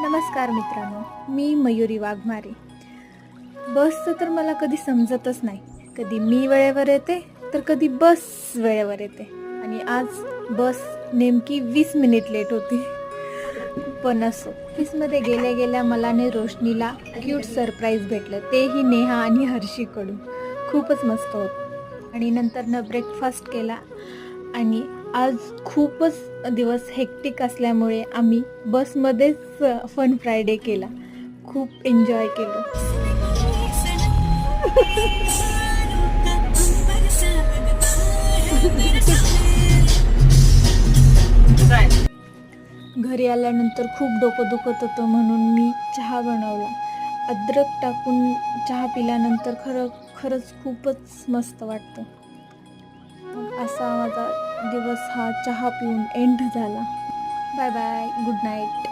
नमस्कार मित्रांनो, मी मयुरी वाघमारे. बसचं तर मला कधी समजतच नाही. कधी मी वेळेवर येते तर कधी बस वेळेवर येते. आणि आज बस नेमकी 20 मिनिट लेट होती. पण असो, ऑफिसमध्ये गेल्या गेल्या मला आणि रोशनीला क्यूट सरप्राईज भेटलं, तेही नेहा आणि हर्षीकडून. खूपच मस्त होतं. आणि नंतरनं ब्रेकफास्ट केला आणि आज खूपच दिवस हेक्टिक असल्यामुळे आम्ही बसमध्येच फन फ्रायडे केला. खूप एन्जॉय केलं. घरी आल्यानंतर खूप डोकं दुखत होतं म्हणून मी चहा बनवला. अद्रक टाकून चहा पिल्यानंतर खरंच खूपच मस्त वाटतं. मग असा माझा दिवस हा चहा पिऊन एंड झाला. Bye bye, good night.